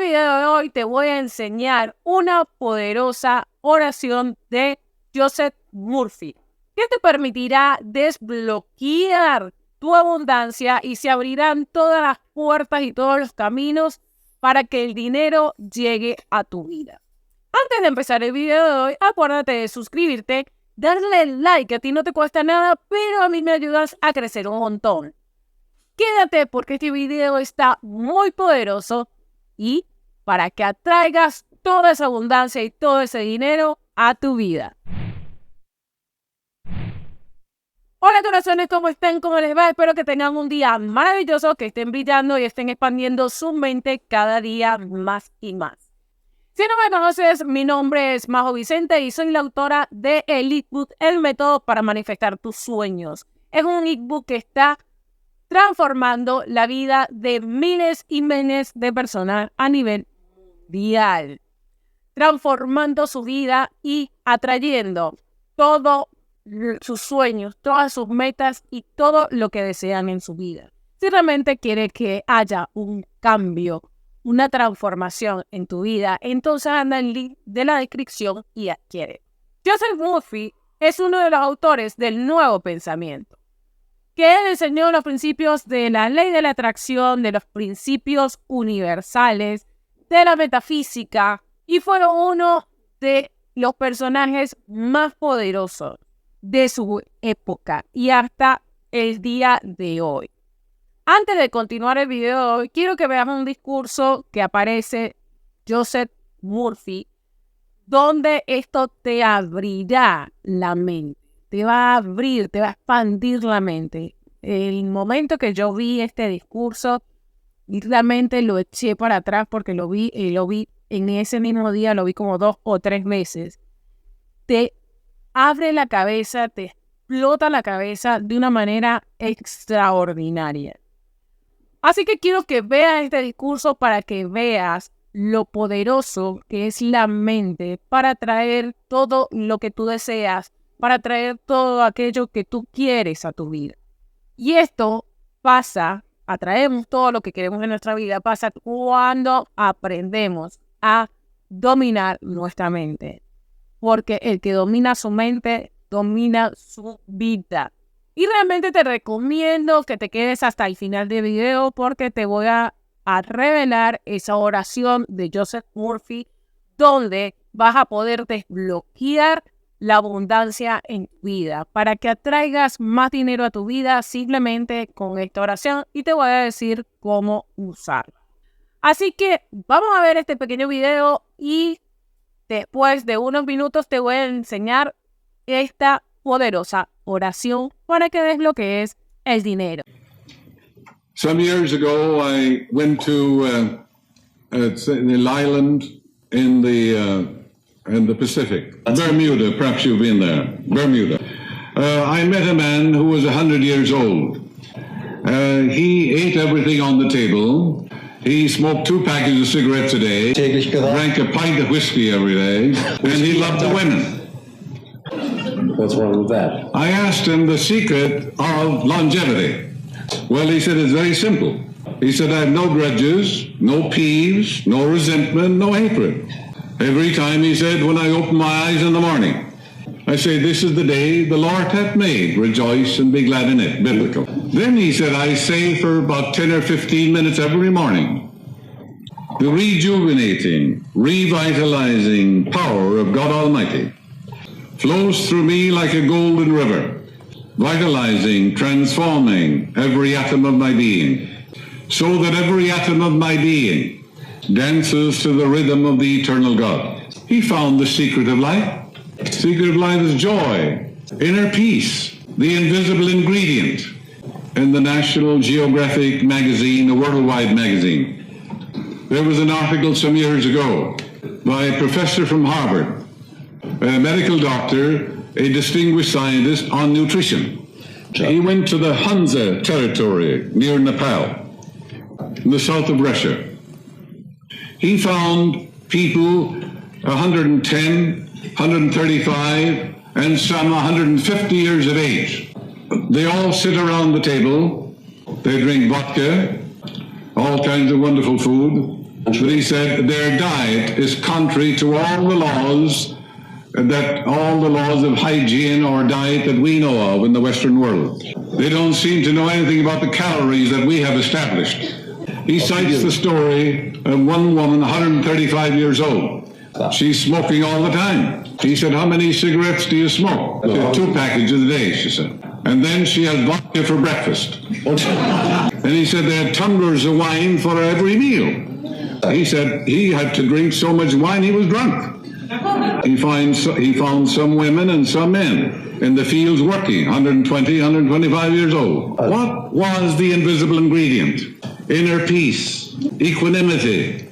video de hoy te voy a enseñar una poderosa oración de Joseth que te permitirá desbloquear tu abundancia y se abrirán todas las puertas y todos los caminos para que el dinero llegue a tu vida. Antes de empezar el video de hoy, acuérdate de suscribirte, darle like, que a ti no te cuesta nada, pero a mí me ayudas a crecer un montón. Quédate porque este video está muy poderoso y para que atraigas toda esa abundancia y todo ese dinero a tu vida. Hola corazones, ¿cómo están? ¿Cómo les va? Espero que tengan un día maravilloso, que estén brillando y estén expandiendo su mente cada día más y más. Si no me conoces, mi nombre es Majo Vicente y soy la autora de el ebook El Método para Manifestar Tus Sueños. Es un ebook que está transformando la vida de miles y miles de personas a nivel mundial. Transformando su vida y atrayendo todos sus sueños, todas sus metas y todo lo que desean en su vida. Si realmente quieres que haya un cambio, una transformación en tu vida, entonces anda el link de la descripción y adquiere. Joseth es uno de los autores del nuevo pensamiento, que él enseñó los principios de la ley de la atracción, de los principios universales, de la metafísica, y fue uno de los personajes más poderosos de su época y hasta el día de hoy. Antes de continuar el video de hoy, quiero que veamos un discurso que aparece Joseth donde esto te abrirá la mente, te va a abrir, te va a expandir la mente. El momento que yo vi este discurso, realmente lo eché para atrás porque lo vi en ese mismo día, lo vi como 2 o 3 veces. Te abre la cabeza, te explota la cabeza de una manera extraordinaria. Así que quiero que veas este discurso para que veas lo poderoso que es la mente para traer todo lo que tú deseas, para traer todo aquello que tú quieres a tu vida. Y esto pasa, atraemos todo lo que queremos en nuestra vida, pasa cuando aprendemos a dominar nuestra mente. Porque el que domina su mente, domina su vida. Y realmente te recomiendo que te quedes hasta el final del video porque te voy a revelar esa oración de Joseth donde vas a poder desbloquear la abundancia en tu vida para que atraigas más dinero a tu vida simplemente con esta oración y te voy a decir cómo usarla. Así que vamos a ver este pequeño video y después de unos minutos te voy a enseñar esta poderosa oración para que desbloquees el dinero. Some years ago, I went to an island in the Pacific, Bermuda. Perhaps you've been there, Bermuda. I met a man who was 100 years old. He ate everything on the table. He smoked 2 packages of cigarettes a day, drank a pint of whiskey every day, and he loved the women. What's wrong with that? I asked him the secret of longevity. Well, he said, it's very simple. He said, I have no grudges, no peeves, no resentment, no hatred. Every time, he said, when I open my eyes in the morning, I say, this is the day the Lord hath made. Rejoice and be glad in it. Biblical. Then he said, I say for about 10 or 15 minutes every morning, the rejuvenating, revitalizing power of God Almighty flows through me like a golden river, vitalizing, transforming every atom of my being, so that every atom of my being dances to the rhythm of the eternal God. He found the secret of life. The secret of life is joy, inner peace, the invisible ingredient. In the National Geographic magazine, a worldwide magazine, there was an article some years ago by a professor from Harvard, a medical doctor, a distinguished scientist on nutrition. He went to the Hunza territory near Nepal, in the south of Russia. He found people 110, 135, and some 150 years of age. They all sit around the table, they drink vodka, all kinds of wonderful food, But he said their diet is contrary to all the laws of hygiene or diet that we know of in the Western world. They don't seem to know anything about the calories that we have established. He cites the story of one woman, 135 years old. She's smoking all the time. He said, how many cigarettes do you smoke? She said, 2 packages a day, she said. And then she has vodka for breakfast. And he said they had tumblers of wine for every meal. He said he had to drink so much wine he was drunk. He found some women and some men in the fields working, 120, 125 years old. What was the invisible ingredient? Inner peace, equanimity,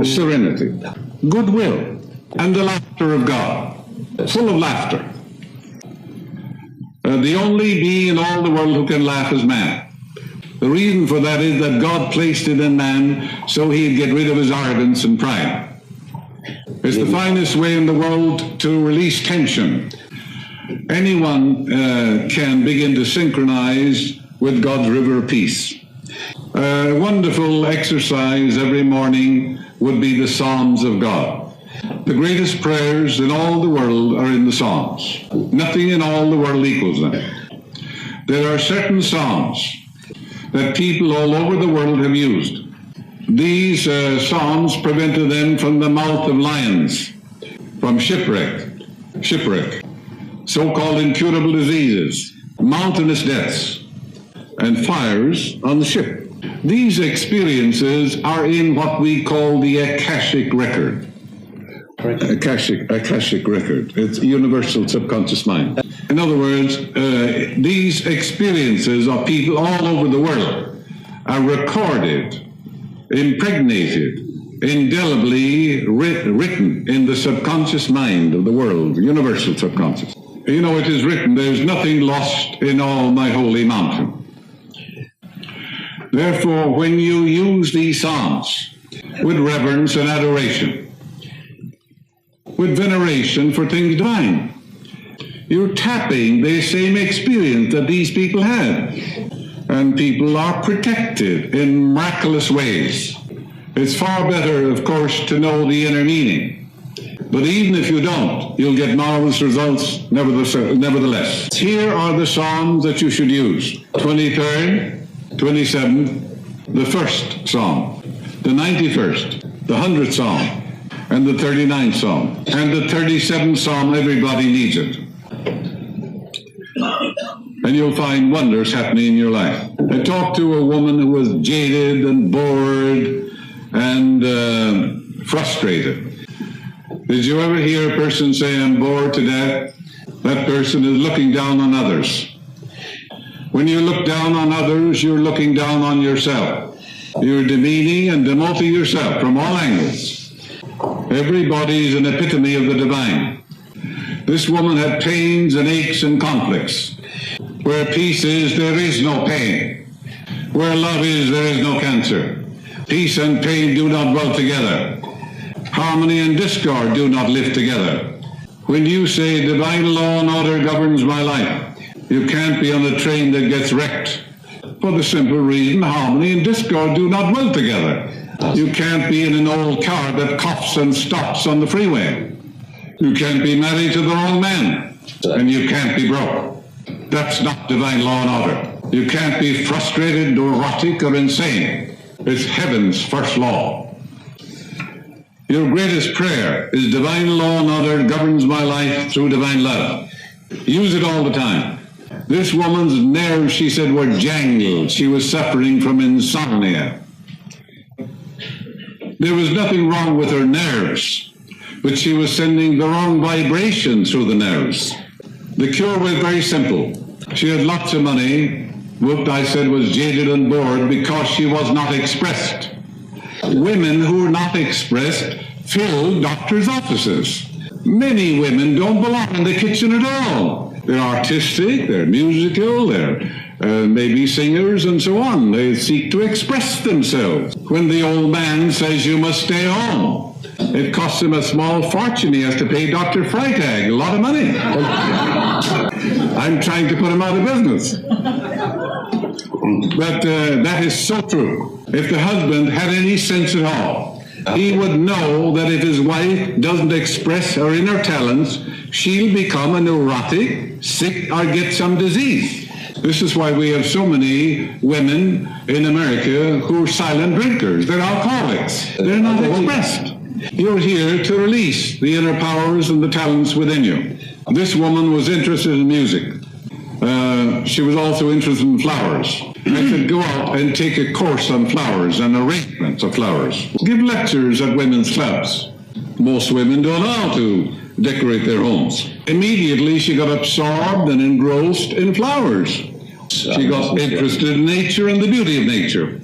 serenity, goodwill, and the laughter of God, full of laughter. The only being in all the world who can laugh is man. The reason for that is that God placed it in man so he'd get rid of his arrogance and pride. It's the finest way in the world to release tension. Anyone can begin to synchronize with God's river of peace. A wonderful exercise every morning would be the Psalms of God. The greatest prayers in all the world are in the Psalms. Nothing in all the world equals them. There are certain Psalms that people all over the world have used. These Psalms prevented them from the mouth of lions, from shipwreck, so-called incurable diseases, mountainous deaths, and fires on the ship. These experiences are in what we call the Akashic record. Akashic record. It's universal subconscious mind. In other words, these experiences of people all over the world are recorded, impregnated, indelibly written in the subconscious mind of the world, universal subconscious. You know, it is written, there's nothing lost in all my holy mountain. Therefore, when you use these Psalms with reverence and adoration, with veneration for things divine, you're tapping the same experience that these people had. And people are protected in miraculous ways. It's far better, of course, to know the inner meaning. But even if you don't, you'll get marvelous results nevertheless. Here are the Psalms that you should use. 23rd, 27th, the 1st Psalm, the 91st, the 100th Psalm, and the 39th Psalm. And the 37th Psalm, everybody needs it. And you'll find wonders happening in your life. I talked to a woman who was jaded and bored and frustrated. Did you ever hear a person say, I'm bored to death? That person is looking down on others. When you look down on others, you're looking down on yourself. You're demeaning and demoting yourself from all angles. Everybody is an epitome of the divine. This woman had pains and aches and conflicts. Where peace is, there is no pain. Where love is, there is no cancer. Peace and pain do not dwell together. Harmony and discord do not live together. When you say divine law and order governs my life, you can't be on a train that gets wrecked. For the simple reason, harmony and discord do not dwell together. You can't be in an old car that coughs and stops on the freeway. You can't be married to the wrong man, and you can't be broke. That's not divine law and order. You can't be frustrated, neurotic, or insane. It's heaven's first law. Your greatest prayer is divine law and order governs my life through divine love. Use it all the time. This woman's nerves, she said, were jangled. She was suffering from insomnia. There was nothing wrong with her nerves, but she was sending the wrong vibration through the nerves. The cure was very simple. She had lots of money, what I said was jaded and bored because she was not expressed. Women who are not expressed fill doctors' offices. Many women don't belong in the kitchen at all. They're artistic, they're musical, they're maybe singers and so on. They seek to express themselves. When the old man says you must stay home, it costs him a small fortune. He has to pay Dr. Freitag a lot of money. I'm trying to put him out of business. But that is so true. If the husband had any sense at all, he would know that if his wife doesn't express her inner talents, she'll become a neurotic, sick, or get some disease. This is why we have so many women in America who are silent drinkers. They're alcoholics. They're not expressed. You're here to release the inner powers and the talents within you. This woman was interested in music. She was also interested in flowers. I said, go out and take a course on flowers and arrangements of flowers. Give lectures at women's clubs. Most women don't know how to decorate their homes. Immediately she got absorbed and engrossed in flowers. She got interested in nature and the beauty of nature.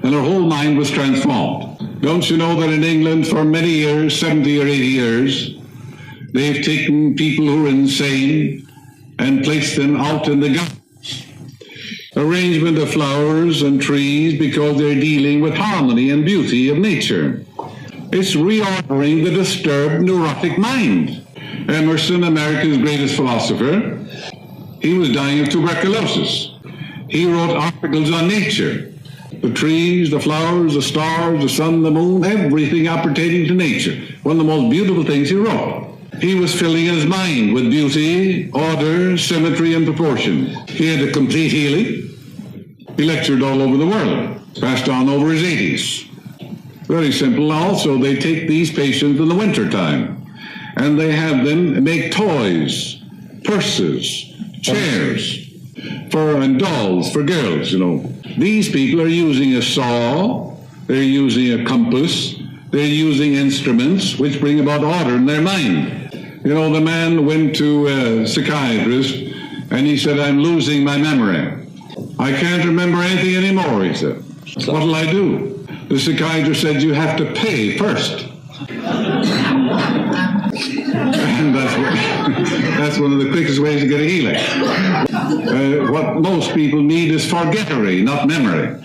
And her whole mind was transformed. Don't you know that in England for many years, 70 or 80 years, they've taken people who are insane and placed them out in the gardens. Arrangement of flowers and trees because they're dealing with harmony and beauty of nature. It's reordering the disturbed neurotic mind. Emerson, America's greatest philosopher, he was dying of tuberculosis. He wrote articles on nature. The trees, the flowers, the stars, the sun, the moon, everything appertaining to nature. One of the most beautiful things he wrote. He was filling his mind with beauty, order, symmetry, and proportion. He had a complete healing. He lectured all over the world, passed on over his 80s. Very simple. Also, they take these patients in the wintertime, and they have them make toys, purses, chairs, and dolls for girls, you know. These people are using a saw, they're using a compass, they're using instruments which bring about order in their mind. You know, the man went to a psychiatrist and he said, I'm losing my memory. I can't remember anything anymore, he said. What'll I do? The psychiatrist said, you have to pay first. And that's one of the quickest ways to get a healing. What most people need is forgettery, not memory.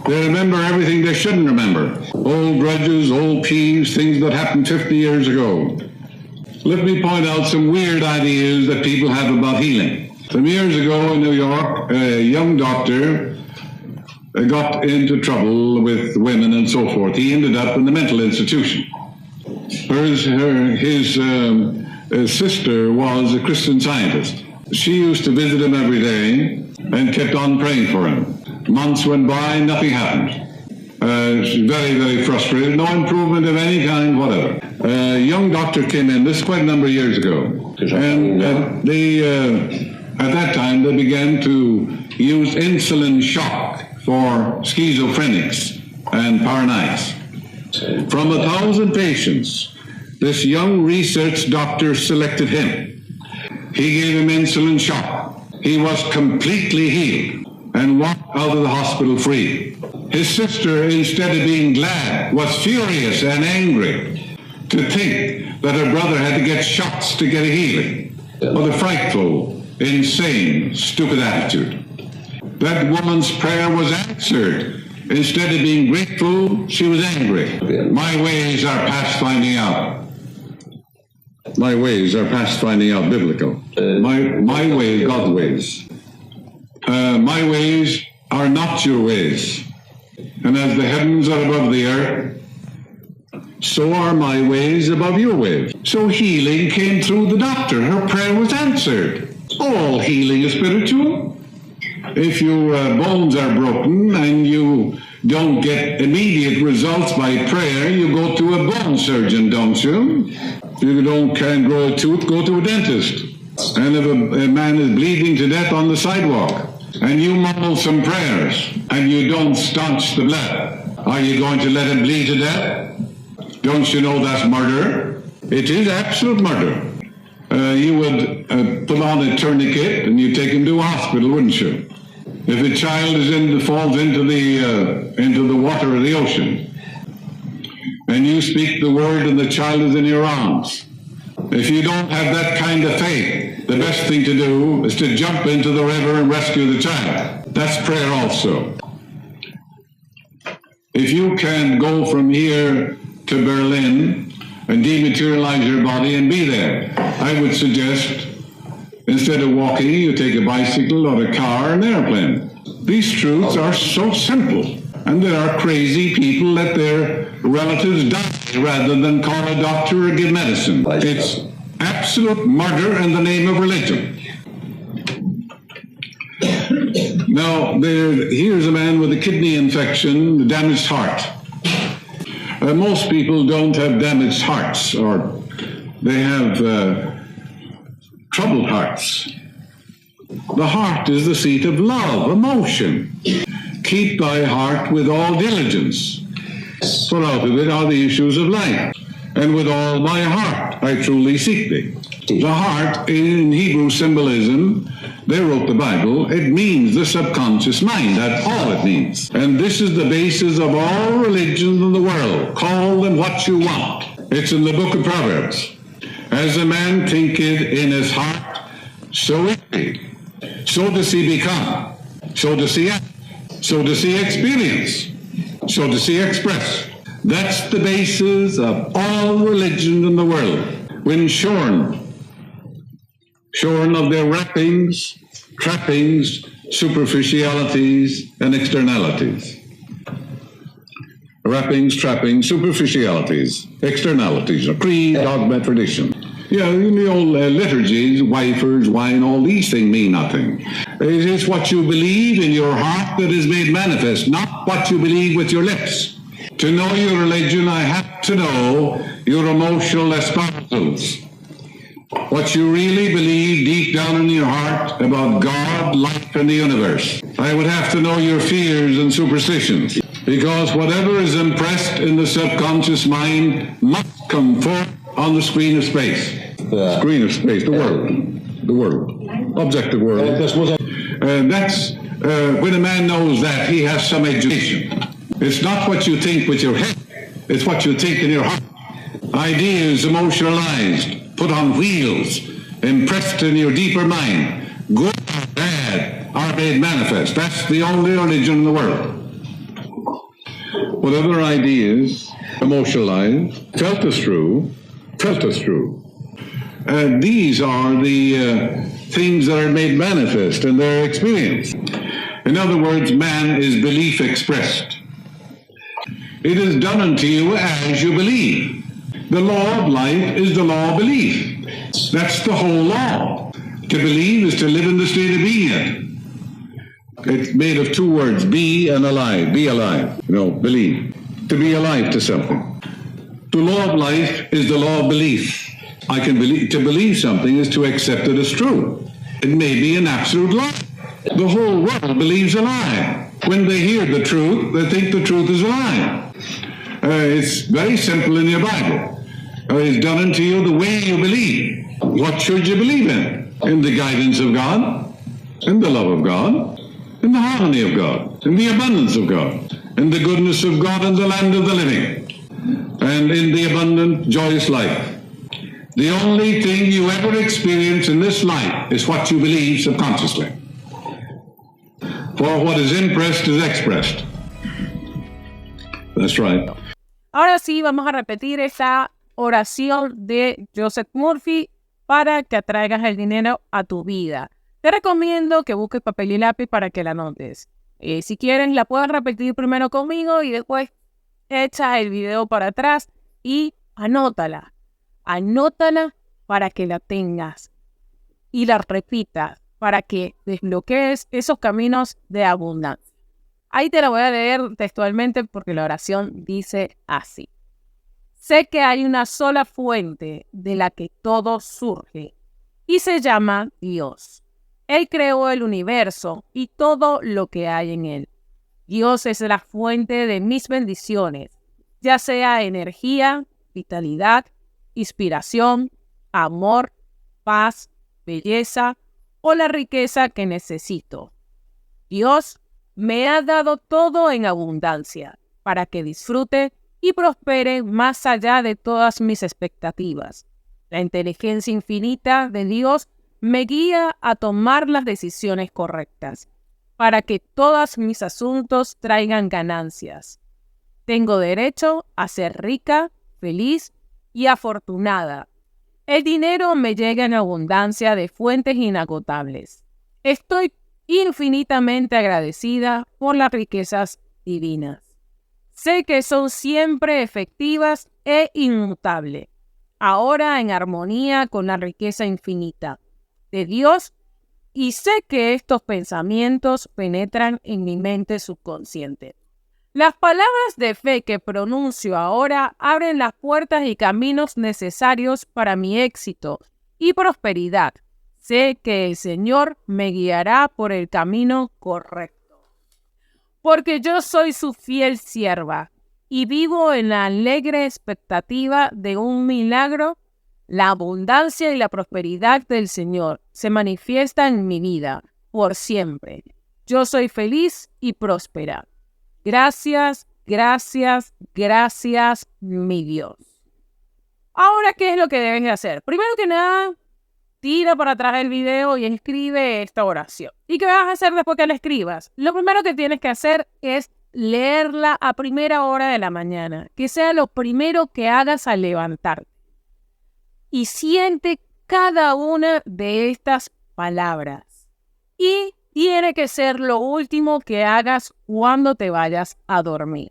They remember everything they shouldn't remember. Old grudges, old peeves, things that happened 50 years ago. Let me point out some weird ideas that people have about healing. Some years ago in New York, a young doctor got into trouble with women and so forth. He ended up in the mental institution. His sister was a Christian Scientist. She used to visit him every day and kept on praying for him. Months went by, nothing happened. She's very, very frustrated, no improvement of any kind, whatever. A young doctor came in, this is quite a number of years ago, and at that time they began to use insulin shock for schizophrenics and paranoids. From 1,000 patients, this young research doctor selected him. He gave him insulin shock. He was completely healed and walked out of the hospital free. His sister, instead of being glad, was furious and angry to think that her brother had to get shots to get a healing. What a frightful, insane, stupid attitude. That woman's prayer was answered. Instead of being grateful, she was angry. My ways are past finding out. My ways are past finding out biblical. My ways, God's ways. My ways are not your ways. And as the heavens are above the earth, so are my ways above your ways. So healing came through the doctor. Her prayer was answered. All healing is spiritual. If your bones are broken and you don't get immediate results by prayer, you go to a bone surgeon, don't you? If you can't grow a tooth, go to a dentist. And if a man is bleeding to death on the sidewalk, and you mumble some prayers, and you don't staunch the blood, are you going to let him bleed to death? Don't you know that's murder? It is absolute murder. You would put on a tourniquet and you take him to a hospital, wouldn't you? If a child falls into the water or the ocean, and you speak the word and the child is in your arms, if you don't have that kind of faith, the best thing to do is to jump into the river and rescue the child. That's prayer also. If you can go from here to Berlin and dematerialize your body and be there, I would suggest instead of walking, you take a bicycle or a car or an airplane. These truths are so simple. And there are crazy people let their relatives die rather than call a doctor or give medicine. It's absolute murder in the name of religion. Now, here's a man with a kidney infection, a damaged heart. Most people don't have damaged hearts, or they have troubled hearts. The heart is the seat of love, emotion. Keep thy heart with all diligence, for out of it are the issues of life. And with all my heart I truly seek thee. The heart, in Hebrew symbolism, they wrote the Bible, it means the subconscious mind. That's all it means. And this is the basis of all religions in the world. Call them what you want. It's in the book of Proverbs. As a man thinketh in his heart, so is he. So does he become. So does he act. So does he experience. So does he express. That's the basis of all religion in the world. When shorn of their wrappings, trappings, superficialities, and externalities. Wrappings, trappings, superficialities, externalities, a creed, dogma, tradition. Yeah, in the old liturgies, wafers, wine, all these things mean nothing. It is what you believe in your heart that is made manifest, not what you believe with your lips. To know your religion, I have to know your emotional espousals. What you really believe deep down in your heart about God, life, and the universe. I would have to know your fears and superstitions, because whatever is impressed in the subconscious mind must come forth on the screen of space. Screen of space, the world, objective world. That's when a man knows that, he has some education. It's not what you think with your head, it's what you think in your heart. Ideas emotionalized, put on wheels, impressed in your deeper mind, good or bad, are made manifest. That's the only religion in the world. Whatever ideas, emotionalized, felt as true. These are the things that are made manifest in their experience. In other words, man is belief expressed. It is done unto you as you believe. The law of life is the law of belief. That's the whole law. To believe is to live in the state of being. It's made of two words, be and alive. Be alive. Believe. To be alive to something. The law of life is the law of belief. I can believe. To believe something is to accept it as true. It may be an absolute lie. The whole world believes a lie. When they hear the truth, they think the truth is a lie. It's very simple in your Bible. It's done unto you the way you believe. What should you believe in? In the guidance of God, in the love of God, in the harmony of God, in the abundance of God, in the goodness of God in the land of the living, and in the abundant, joyous life. The only thing you ever experience in this life is what you believe subconsciously. For what is impressed is expressed. That's right. Ahora sí, vamos a repetir esa oración de Joseph Murphy para que atraigas el dinero a tu vida. Te recomiendo que busques papel y lápiz para que la anotes. Si quieres, la puedes repetir primero conmigo y después echa el video para atrás y anótala. Anótala para que la tengas y la repitas para que desbloquees esos caminos de abundancia. Ahí te la voy a leer textualmente porque la oración dice así. Sé que hay una sola fuente de la que todo surge y se llama Dios. Él creó el universo y todo lo que hay en él. Dios es la fuente de mis bendiciones, ya sea energía, vitalidad, inspiración, amor, paz, belleza o la riqueza que necesito. Dios me ha dado todo en abundancia para que disfrute y prospere más allá de todas mis expectativas. La inteligencia infinita de Dios me guía a tomar las decisiones correctas para que todos mis asuntos traigan ganancias. Tengo derecho a ser rica, feliz y afortunada. El dinero me llega en abundancia de fuentes inagotables. Estoy infinitamente agradecida por las riquezas divinas. Sé que son siempre efectivas e inmutables, ahora en armonía con la riqueza infinita de Dios, y sé que estos pensamientos penetran en mi mente subconsciente. Las palabras de fe que pronuncio ahora abren las puertas y caminos necesarios para mi éxito y prosperidad. Sé que el Señor me guiará por el camino correcto. Porque yo soy su fiel sierva y vivo en la alegre expectativa de un milagro. La abundancia y la prosperidad del Señor se manifiestan en mi vida por siempre. Yo soy feliz y próspera. Gracias, gracias, gracias, mi Dios. Ahora, ¿qué es lo que debes de hacer? Primero que nada, tira para atrás el video y escribe esta oración. ¿Y qué vas a hacer después que la escribas? Lo primero que tienes que hacer es leerla a primera hora de la mañana. Que sea lo primero que hagas al levantarte. Y siente cada una de estas palabras. Y tiene que ser lo último que hagas cuando te vayas a dormir.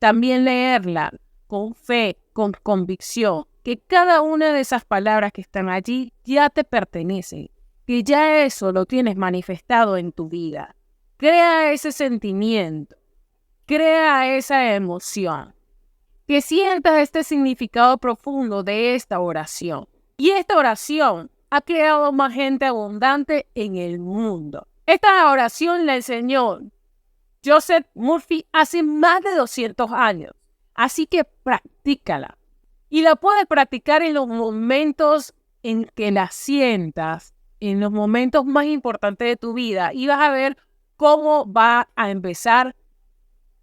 También leerla con fe, con convicción, que cada una de esas palabras que están allí ya te pertenecen, que ya eso lo tienes manifestado en tu vida. Crea ese sentimiento, crea esa emoción, que sientas este significado profundo de esta oración. Y esta oración ha creado más gente abundante en el mundo. Esta oración la enseñó Joseph Murphy hace más de 200 años. Así que practícala. Y la puedes practicar en los momentos en que la sientas, en los momentos más importantes de tu vida. Y vas a ver cómo va a empezar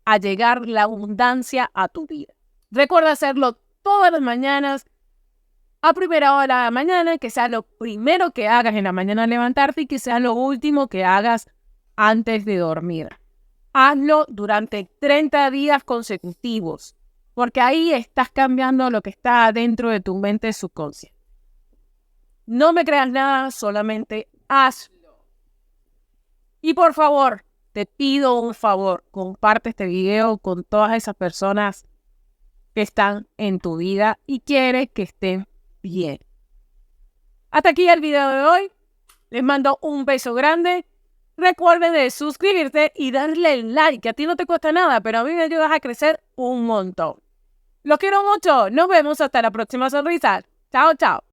a llegar la abundancia a tu vida. Recuerda hacerlo todas las mañanas, a primera hora de la mañana, que sea lo primero que hagas en la mañana al levantarte y que sea lo último que hagas antes de dormir. Hazlo durante 30 días consecutivos, porque ahí estás cambiando lo que está dentro de tu mente subconsciente. No me creas nada, solamente hazlo. Y por favor, te pido un favor, comparte este video con todas esas personas que están en tu vida y quieres que estén bien. Hasta aquí el video de hoy. Les mando un beso grande. Recuerden de suscribirte y darle like, que a ti no te cuesta nada, pero a mí me ayudas a crecer un montón. Los quiero mucho. Nos vemos hasta la próxima sonrisa. Chao, chao.